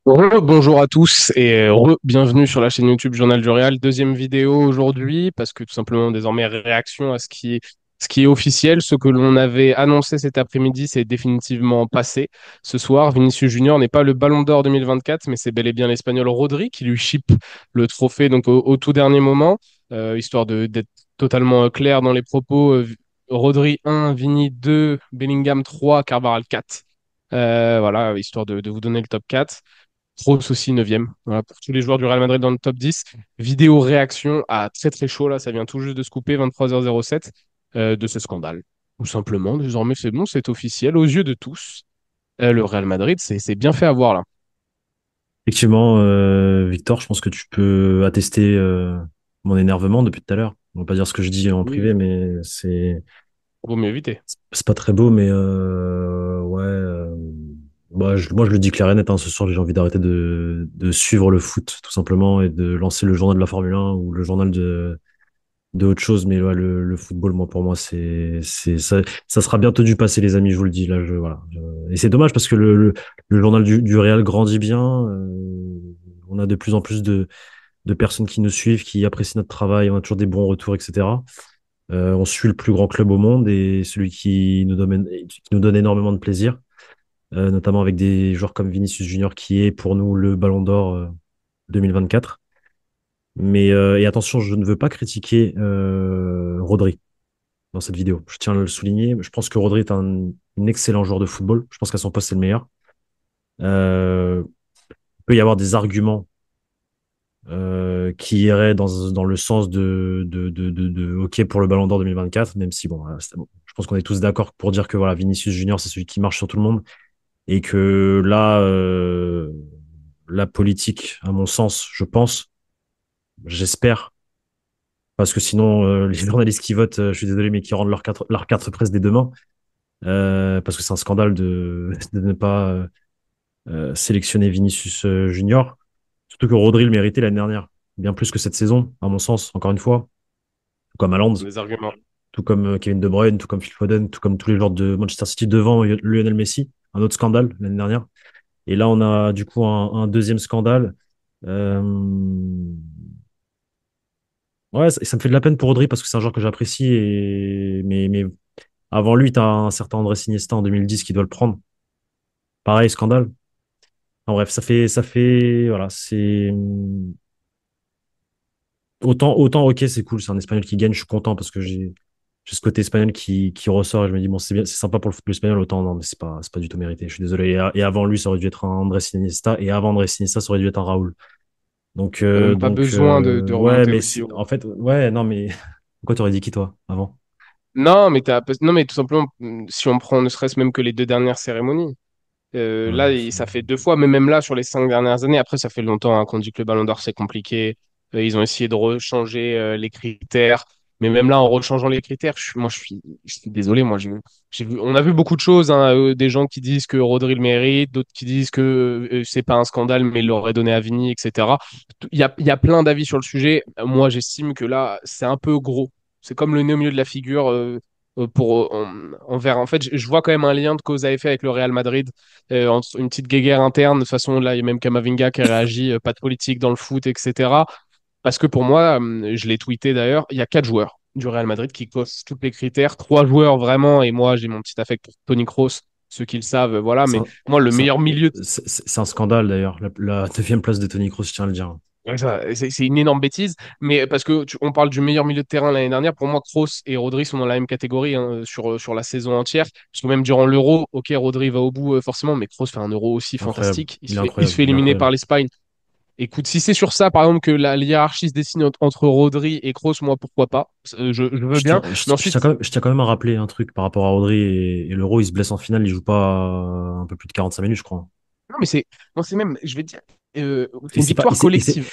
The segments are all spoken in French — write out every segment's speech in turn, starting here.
Bonjour à tous et bienvenue sur la chaîne YouTube Journal du Real. Deuxième vidéo aujourd'hui parce que tout simplement désormais réaction à ce qui est officiel. Ce que l'on avait annoncé cet après-midi, c'est définitivement passé. Ce soir, Vinicius Junior n'est pas le Ballon d'Or 2024, mais c'est bel et bien l'Espagnol Rodri qui lui chipe le trophée donc au tout dernier moment. Histoire d'être totalement clair dans les propos. Rodri 1, Vini 2, Bellingham 3, Carvajal 4. Voilà, histoire de vous donner le top 4. Kroos aussi 9e. Voilà, pour tous les joueurs du Real Madrid dans le top 10. Vidéo réaction à très très chaud, là, ça vient tout juste de se couper, 23h07, de ce scandale. Tout simplement, désormais c'est bon, c'est officiel, aux yeux de tous. Le Real Madrid, c'est bien fait avoir là. Effectivement, Victor, je pense que tu peux attester mon énervement depuis tout à l'heure. On va pas dire ce que je dis en Oui, privé, mais vaut mieux éviter. c'est pas très beau, mais ouais. Moi, je le dis clair et net. Ce soir, j'ai envie d'arrêter de suivre le foot, tout simplement, et de lancer le journal de la Formule 1 ou le journal de autre chose. Mais ouais, le football, moi, pour moi, ça sera bientôt du passé, les amis. Je vous le dis là. Voilà. Et c'est dommage parce que le journal du Real grandit bien. On a de plus en plus de personnes qui nous suivent, qui apprécient notre travail, on a toujours des bons retours, etc. On suit le plus grand club au monde et celui qui nous donne énormément de plaisir, notamment avec des joueurs comme Vinicius Junior, qui est pour nous le Ballon d'Or 2024. Et attention, je ne veux pas critiquer Rodri dans cette vidéo. Je tiens à le souligner. Je pense que Rodri est un excellent joueur de football. Je pense qu'à son poste, c'est le meilleur. Il peut y avoir des arguments qui irait dans le sens de OK pour le Ballon d'Or 2024, même si bon, bon, je pense qu'on est tous d'accord pour dire que voilà, Vinicius Junior, c'est celui qui marche sur tout le monde et que là, la politique, à mon sens, je pense, j'espère, parce que sinon, les journalistes qui votent, je suis désolé, mais qui rendent leur carte presse dès demain, parce que c'est un scandale de ne pas sélectionner Vinicius Junior. Surtout que Rodri le méritait l'année dernière, bien plus que cette saison, à mon sens, encore une fois, tout comme Haaland, Les arguments. tout comme Kevin De Bruyne, tout comme Phil Foden, tout comme tous les joueurs de Manchester City devant Lionel Messi, un autre scandale l'année dernière. Et là, on a du coup un deuxième scandale. Euh, Ouais, ça me fait de la peine pour Rodri parce que c'est un joueur que j'apprécie. Mais avant lui, tu as un certain André Iniesta en 2010 qui doit le prendre. Pareil, scandale. En bref, voilà, c'est autant, ok, c'est cool, c'est un Espagnol qui gagne, je suis content parce que j'ai ce côté espagnol qui ressort et je me dis, bon, c'est bien, c'est sympa pour le football espagnol, autant, non, mais c'est pas du tout mérité, je suis désolé. Et avant lui, ça aurait dû être un Andrés Iniesta, et avant Andrés Iniesta, ça aurait dû être un Raoul. Donc, T'as même pas besoin de ouais, remonter mais aussi haut. en fait, ouais, non, mais pourquoi t'aurais dit qui, toi, avant? Non, mais non, mais tout simplement, si on prend ne serait-ce même que les deux dernières cérémonies. Là, Ouais, ça fait deux fois, mais même là, sur les 5 dernières années, après, ça fait longtemps hein, qu'on dit que le Ballon d'Or, c'est compliqué. Ils ont essayé de rechanger les critères. Mais même là, en rechangeant les critères, je suis désolé. Moi, on a vu beaucoup de choses. Hein, des gens qui disent que Rodri le mérite, d'autres qui disent que c'est pas un scandale, mais il l'aurait donné à Vini, etc. Il y a plein d'avis sur le sujet. Moi, j'estime que là, c'est un peu gros. C'est comme le nez au milieu de la figure. Envers. En fait, je vois quand même un lien de cause à effet avec le Real Madrid, entre une petite guéguerre interne. De toute façon, là, il y a même Kamavinga qui a réagi, pas de politique dans le foot, etc. Parce que pour moi, je l'ai tweeté d'ailleurs, il y a 4 joueurs du Real Madrid qui cochent tous les critères. 3 joueurs vraiment, et moi, j'ai mon petit affect pour Tony Kroos, ceux qui le savent, voilà. c'est Mais un, moi, le c'est un, meilleur milieu. c'est un scandale d'ailleurs, la deuxième place de Toni Kroos, je tiens à le dire. Ouais, c'est une énorme bêtise, mais parce que on parle du meilleur milieu de terrain l'année dernière. Pour moi, Kroos et Rodri sont dans la même catégorie hein, sur la saison entière. Parce que même durant l'Euro, ok, Rodri va au bout forcément, mais Kroos fait un Euro aussi Incroyable, fantastique. Il il se est fait, il se incroyable, fait il est éliminer par incroyable. l'Espagne. Écoute, si c'est sur ça, par exemple, que la hiérarchie se dessine entre Rodri et Kroos, moi, pourquoi pas? Je veux Je bien. tiens, je, Mais je ensuite, tiens quand même, je tiens quand même à rappeler un truc par rapport à Rodri et l'Euro, il se blesse en finale, il joue pas un peu plus de 45 minutes, je crois. non, mais c'est même, je vais te dire, c'est Et une c'est pas, victoire collective.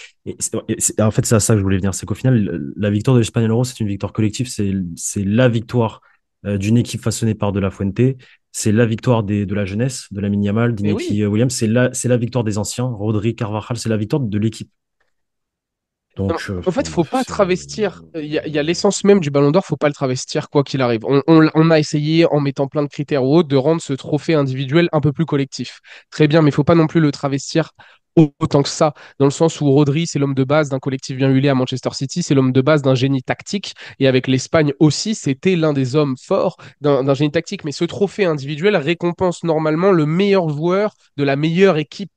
en fait, c'est à ça que je voulais venir. C'est qu'au final, la victoire de l'Espagne à l'Euro, c'est une victoire collective. C'est la victoire d'une équipe façonnée par De La Fuente. C'est la victoire de la jeunesse, de Lamine Yamal, Mais oui. d'Iñaki Williams. C'est la victoire des anciens, Rodri, Carvajal. C'est la victoire de l'équipe. Non, Donc, en enfin fait, faut bref, pas travestir. Il y a l'essence même du Ballon d'Or, faut pas le travestir quoi qu'il arrive. On a essayé, en mettant plein de critères ou autres, de rendre ce trophée individuel un peu plus collectif. Très bien, mais faut pas non plus le travestir autant que ça, dans le sens où Rodri, c'est l'homme de base d'un collectif bien huilé à Manchester City, c'est l'homme de base d'un génie tactique, et avec l'Espagne aussi, c'était l'un des hommes forts d'un génie tactique. Mais ce trophée individuel récompense normalement le meilleur joueur de la meilleure équipe.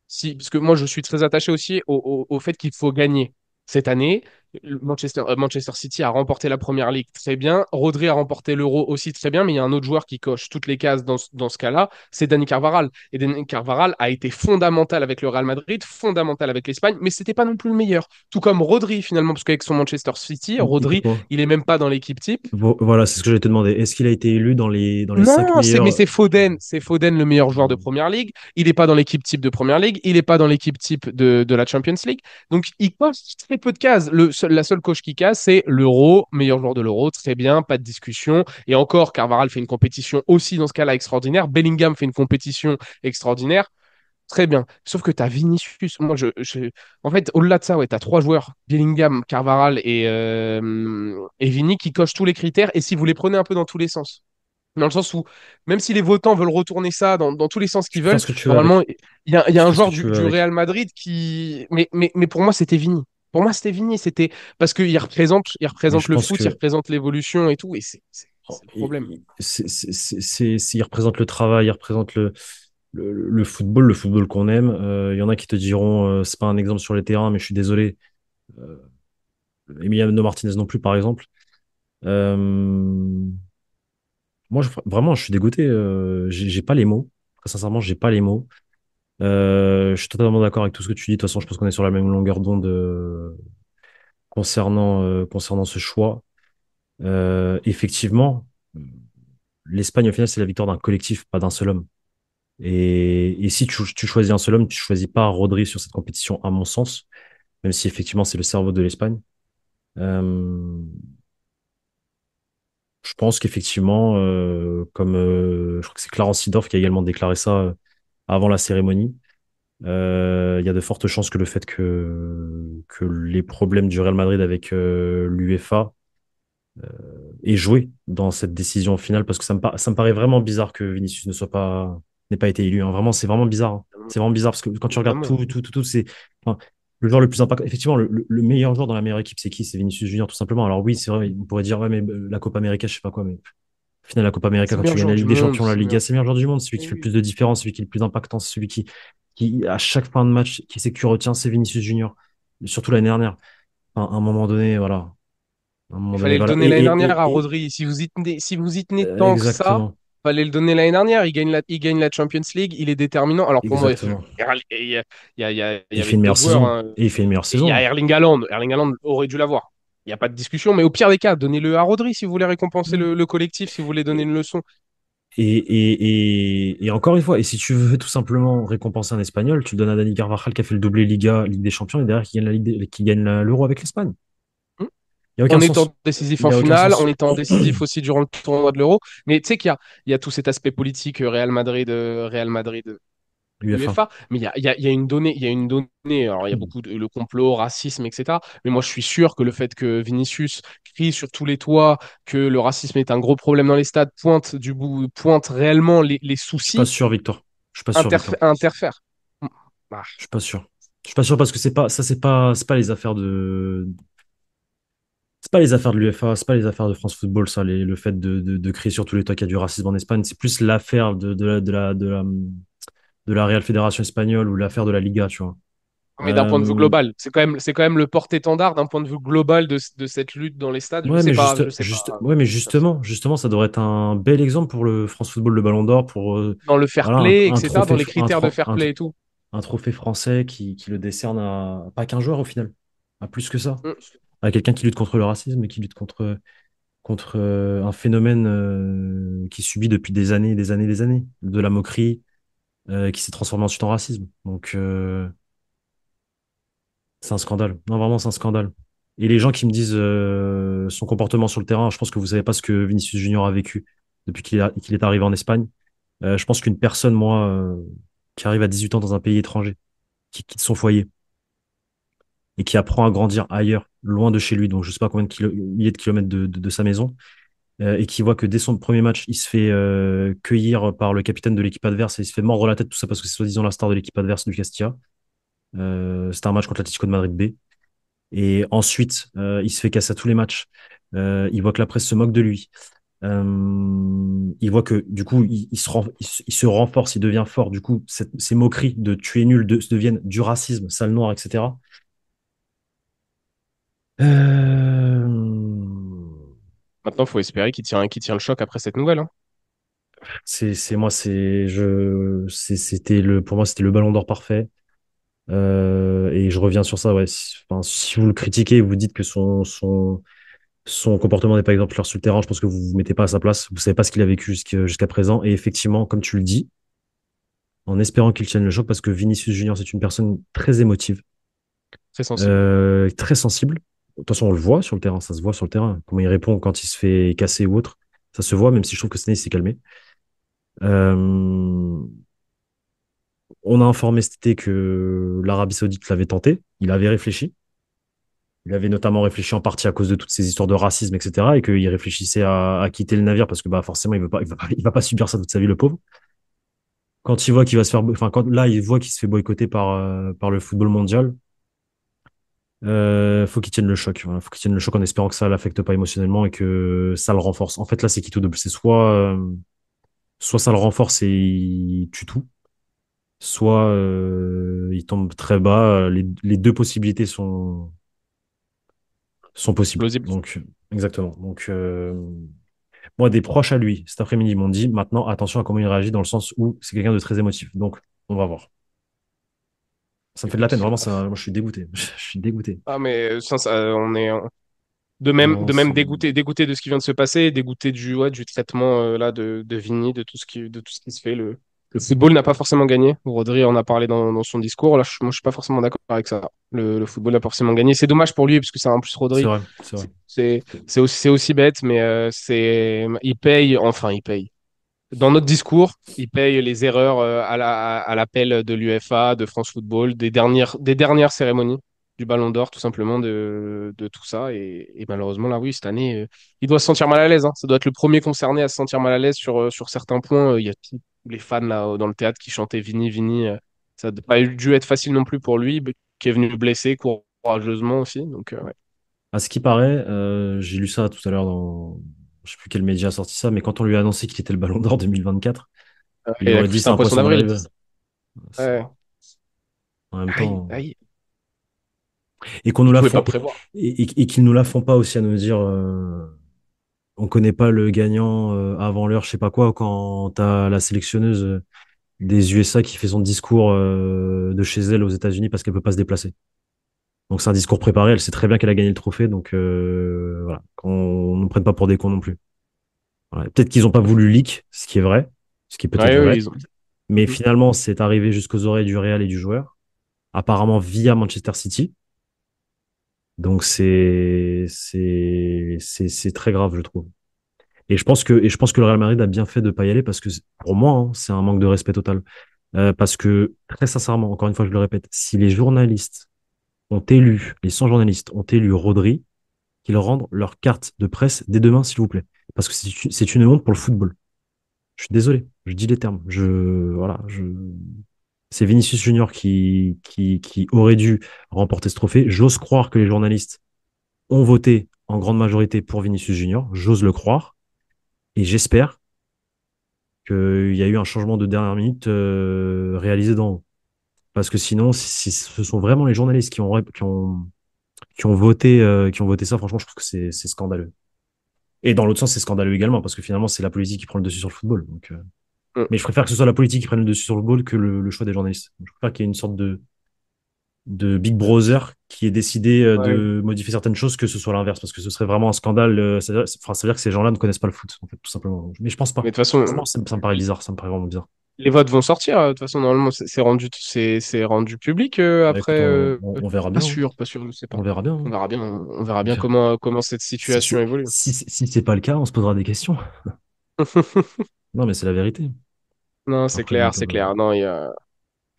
Si, parce que moi, je suis très attaché aussi au fait qu'il faut gagner. Cette année, Manchester City a remporté la Première Ligue très bien. Rodri a remporté l'Euro aussi très bien, mais il y a un autre joueur qui coche toutes les cases dans ce cas-là, c'est Dani Carvajal. Et Dani Carvajal a été fondamental avec le Real Madrid, fondamental avec l'Espagne, mais c'était pas non plus le meilleur. Tout comme Rodri finalement, parce qu'avec son Manchester City, Rodri, Écoute-moi. il est même pas dans l'équipe type. Voilà, c'est ce que j'allais te demander. Est-ce qu'il a été élu dans les cinq Non, mais meilleurs? c'est Foden. C'est Foden le meilleur joueur de Hmm. Première League. Il n'est pas dans l'équipe type de Première League. Il n'est pas dans l'équipe type de la Champions League. Donc, il coche très peu de cases. La seule coche qui casse, c'est l'Euro, meilleur joueur de l'Euro. Très bien, pas de discussion. Et encore, Carvajal fait une compétition aussi dans ce cas-là extraordinaire. Bellingham fait une compétition extraordinaire. Très bien. Sauf que tu as Vinicius. Moi, en fait, au-delà de ça, ouais, tu as trois joueurs, Bellingham, Carvajal et Vini, qui cochent tous les critères. Et si vous les prenez un peu dans tous les sens, dans le sens où, même si les votants veulent retourner ça dans tous les sens Tu qu'ils peux faire veulent, ce que tu veux normalement, avec. il y a Tu un fais ce que joueur tu veux du avec. Real Madrid qui. Mais pour moi, c'était Vini. Pour moi, c'était Vini. C'était parce il Mais je représente le pense foot, il que représente l'évolution et tout. Et oh, c'est le problème. il représente le travail, il représente le football qu'on aime. Il y en a qui te diront, c'est pas un exemple sur les terrains, mais je suis désolé. Euh, Emiliano Martinez non plus, par exemple. Euh, Vraiment, je suis dégoûté. J'ai pas les mots. Très sincèrement, j'ai pas les mots. Je suis totalement d'accord avec tout ce que tu dis. De toute façon, je pense qu'on est sur la même longueur d'onde concernant ce choix. Effectivement, l'Espagne, au final, c'est la victoire d'un collectif, pas d'un seul homme. Et si tu choisis un seul homme, tu choisis pas Rodri sur cette compétition, à mon sens, même si effectivement c'est le cerveau de l'Espagne. Euh, je pense qu'effectivement, je crois que c'est Clarence Seedorf qui a également déclaré ça avant la cérémonie. Il y a de fortes chances que le fait que les problèmes du Real Madrid avec l'UEFA aient joué dans cette décision finale, parce que ça me paraît vraiment bizarre que Vinicius n'ait pas été élu, hein. Vraiment, c'est vraiment bizarre, hein. C'est vraiment bizarre parce que quand tu regardes Évidemment. c'est enfin, le joueur le plus impactant. Effectivement, le meilleur joueur dans la meilleure équipe, c'est qui? C'est Vinicius Junior, tout simplement. Alors oui, c'est vrai, on pourrait dire, ouais, mais la Copa América, je sais pas quoi, mais au final, la Copa América, C'est le quand tu meilleur gagnes la joueur du Ligue des monde. Champions, la C'est le Liga, meilleur. c'est le meilleur joueur du monde, celui qui Oui, fait le oui. plus de différence, celui qui est le plus impactant, c'est celui qui, à chaque fin de match, qui sait que tu retiens, c'est Vinicius Junior. Surtout l'année dernière. Enfin, à un moment donné, voilà. À un moment Il donné, fallait le voilà. donner l'année dernière à Rodri. Si vous y tenez tant que ça, Exactement. fallait le donner l'année dernière. Il gagne la Champions League, il est déterminant. Alors pour moi, Exactement. il Et y il fait avait une meilleure d'autres joueurs, saison. hein. Et il fait une meilleure Et il y a saison. Erling Haaland. Erling Haaland aurait dû l'avoir. Il n'y a pas de discussion. Mais au pire des cas, donnez-le à Rodri si vous voulez récompenser Mm. le collectif, si vous voulez donner Et, une leçon. et encore une fois, et si tu veux tout simplement récompenser un Espagnol, tu le donnes à Dani Carvajal qui a fait le doublé Ligue des Champions et derrière qui gagne qui gagne l'Euro avec l'Espagne. Hmm. Il n'y a aucun En sens. étant décisif Il en n'y a aucun finale, en sens. étant décisif aussi durant le tournoi de l'Euro. Mais tu sais il y a tout cet aspect politique Real Madrid UEFA. UEFA, mais il y a une donnée, il y a une donnée, alors il y a beaucoup de le complot, racisme, etc. Mais moi je suis sûr que le fait que Vinicius crie sur tous les toits que le racisme est un gros problème dans les stades, pointe réellement les Je suis pas soucis, sûr, Victor. Je suis pas sûr, Victor. interfèrent. Ah, Je suis pas sûr. Je suis pas sûr parce que c'est pas les affaires c'est pas les affaires de l'UEFA, c'est pas les affaires de France Football, ça, le fait de crier sur tous les toits qu'il y a du racisme en Espagne. C'est plus l'affaire de la Real Fédération espagnole ou l'affaire de la Liga, tu vois. mais d'un point de vue Euh, global, c'est quand même le porte-étendard d'un point de vue global de cette lutte dans les stades. ouais, mais Je sais pas, justement, ça devrait être un bel exemple pour le France Football, le Ballon d'Or, pour dans le fair voilà, play, etc., dans les critères de fair un, play et tout. un trophée français qui le décerne à pas qu'un joueur au final, à plus que ça, Mm. à quelqu'un qui lutte contre le racisme et qui lutte contre un phénomène qui subit depuis des années, des années, des années, de la moquerie qui s'est transformé ensuite en racisme. Donc c'est un scandale. Non, vraiment, c'est un scandale. Et les gens qui me disent son comportement sur le terrain, je pense que vous savez pas ce que Vinicius Junior a vécu depuis qu'il est arrivé en Espagne. Je pense qu'une personne, moi, qui arrive à 18 ans dans un pays étranger, qui quitte son foyer et qui apprend à grandir ailleurs, loin de chez lui, donc je sais pas combien de milliers de kilomètres de sa maison, et qui voit que dès son premier match, il se fait cueillir par le capitaine de l'équipe adverse et il se fait mordre la tête, tout ça parce que c'est soi-disant la star de l'équipe adverse du Castilla. C'était un match contre l'Atlético de Madrid B. Et ensuite, il se fait casser à tous les matchs. Il voit que la presse se moque de lui. Il voit que du coup, il se renforce, il devient fort. Du coup, ces moqueries de tu es nul deviennent du racisme, sale noir, etc. Euh, Maintenant, il faut espérer qu'il tient le choc après cette nouvelle, hein. c'est moi, c'était pour moi, c'était le ballon d'or parfait. Et je reviens sur ça, ouais. Enfin, si vous le critiquez, vous dites que son comportement n'est pas exemplaire sur le terrain, je pense que vous vous mettez pas à sa place. Vous savez pas ce qu'il a vécu jusqu'à présent. Et effectivement, comme tu le dis, en espérant qu'il tienne le choc, parce que Vinicius Junior, c'est une personne très émotive, Très sensible. très sensible. De toute façon, on le voit sur le terrain, ça se voit sur le terrain. Comment il répond quand il se fait casser ou autre, ça se voit, même si je trouve que cette année, il s'est calmé. Euh, on a informé cet été que l'Arabie Saoudite l'avait tenté. Il avait réfléchi. Il avait notamment réfléchi en partie à cause de toutes ces histoires de racisme, etc. Et qu'il réfléchissait à quitter le navire parce que bah, forcément, il va pas subir ça toute sa vie, le pauvre. Quand il voit qu'il va se faire, enfin, quand là, il voit qu'il se fait boycotter par le football mondial, faut qu'il tienne le choc. Voilà. Faut qu'il tienne le choc en espérant que ça l'affecte pas émotionnellement et que ça le renforce. En fait, là, c'est qui tout double. C'est soit ça le renforce et il tue tout, soit il tombe très bas. Les deux possibilités sont possibles. Plausible. Donc, exactement. Donc, moi, des proches à lui, cet après-midi, m'ont dit maintenant, attention à comment il réagit dans le sens où c'est quelqu'un de très émotif. Donc, on va voir. Ça me fait de la peine, Écoute. vraiment, moi, je suis dégoûté. Je suis dégoûté. Ah, mais on est Non, de même c'est... dégoûté de ce qui vient de se passer, dégoûté du traitement là de Vini, de tout ce qui se fait. Le football n'a pas forcément gagné. Rodri en a parlé dans son discours. Là, moi, je suis pas forcément d'accord avec ça. Le football n'a pas forcément gagné. C'est dommage pour lui parce que c'est en plus C'est Rodri. vrai, c'est vrai. C'est aussi bête, mais il paye. Enfin, il paye. Dans notre discours, il paye les erreurs à l'appel de l'UEFA, de France Football, des dernières cérémonies du Ballon d'Or, tout simplement, de tout ça. Et malheureusement, là, oui, cette année, il doit se sentir mal à l'aise, hein. Ça doit être le premier concerné à se sentir mal à l'aise sur certains points. Il y a tous les fans là, dans le théâtre qui chantaient Vini, Vini. Ça n'a pas dû être facile non plus pour lui, qui est venu blessé courageusement aussi. Donc, ouais. À ce qui paraît, j'ai lu ça tout à l'heure dans, je sais plus quel média a sorti ça, mais quand on lui a annoncé qu'il était le Ballon d'Or 2024, il Il a aurait cru que dit c'était c'est un un poisson poisson dans la d'avril. rivière. C'est- Ouais. En même Aïe, temps, aïe. et qu'on nous Il la pouvait font, pas prévoir. et qu'ils nous la font pas aussi à nous dire, on connaît pas le gagnant avant l'heure, je sais pas quoi, quand t'as la sélectionneuse des USA qui fait son discours de chez elle aux États-Unis parce qu'elle peut pas se déplacer. Donc c'est un discours préparé, elle sait très bien qu'elle a gagné le trophée, donc voilà, qu'on ne nous prenne pas pour des cons non plus. Voilà. Peut-être qu'ils n'ont pas voulu leak, ce qui est vrai, ce qui est peut-être Ouais, eux, vrai, ils ont. mais Mhm. finalement c'est arrivé jusqu'aux oreilles du Real et du joueur, apparemment via Manchester City. Donc c'est très grave, je trouve. Et je pense que le Real Madrid a bien fait de pas y aller parce que pour moi, hein, c'est un manque de respect total. Parce que très sincèrement, encore une fois, je le répète, si les journalistes ont élu, les 100 journalistes ont élu Rodri, qu'ils rendent leur carte de presse dès demain, s'il vous plaît. Parce que c'est une honte pour le football. Je suis désolé, je dis les termes. Voilà, c'est Vinicius Junior qui aurait dû remporter ce trophée. J'ose croire que les journalistes ont voté en grande majorité pour Vinicius Junior. J'ose le croire. Et j'espère qu'il y a eu un changement de dernière minute réalisé d'en haut. Parce que sinon, si ce sont vraiment les journalistes qui ont voté ça, franchement, je trouve que c'est scandaleux. Et dans l'autre sens, c'est scandaleux également, parce que finalement, c'est la politique qui prend le dessus sur le football. Donc, Mm. mais je préfère que ce soit la politique qui prenne le dessus sur le football que le choix des journalistes. Je préfère qu'il y ait une sorte de Big Brother qui ait décidé Ouais. de modifier certaines choses que ce soit l'inverse, parce que ce serait vraiment un scandale. Enfin, ça veut dire que ces gens-là ne connaissent pas le foot, en fait, tout simplement. Mais je pense pas. Mais de toute façon, Franchement, ça me paraît bizarre, ça me paraît vraiment bizarre. les votes vont sortir. De toute façon, normalement, c'est rendu public Bah après. écoute, on verra bien, hein. Pas sûr, je sais On pas. verra bien, hein. On verra On bien verra. comment cette Si, situation si, évolue. si c'est pas le cas, on se posera des questions. Non, mais c'est la vérité. Non, c'est Après, on clair, peut. c'est clair. Non, il y a.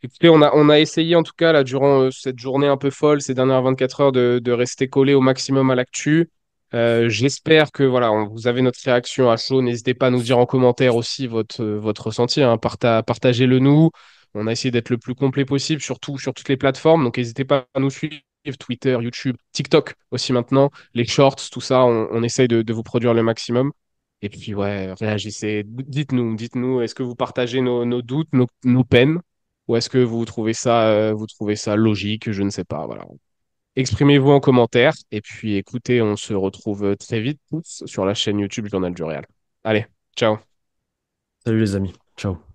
Écoutez, on a essayé en tout cas là durant cette journée un peu folle, ces dernières 24 heures, de rester collé au maximum à l'actu. J'espère que voilà, vous avez notre réaction à chaud. N'hésitez pas à nous dire en commentaire aussi votre ressenti, hein. Partagez-le nous. On a essayé d'être le plus complet possible, surtout sur toutes les plateformes. Donc, n'hésitez pas à nous suivre, Twitter, YouTube, TikTok aussi maintenant, les shorts, tout ça. On essaye de vous produire le maximum. Et puis, ouais, réagissez. Dites-nous, est-ce que vous partagez nos doutes, nos peines, ou est-ce que vous trouvez ça logique? Je ne sais pas. Voilà. Exprimez-vous en commentaire. Et puis, écoutez, on se retrouve très vite tous sur la chaîne YouTube Journal du Réal. Allez, ciao. Salut les amis. Ciao.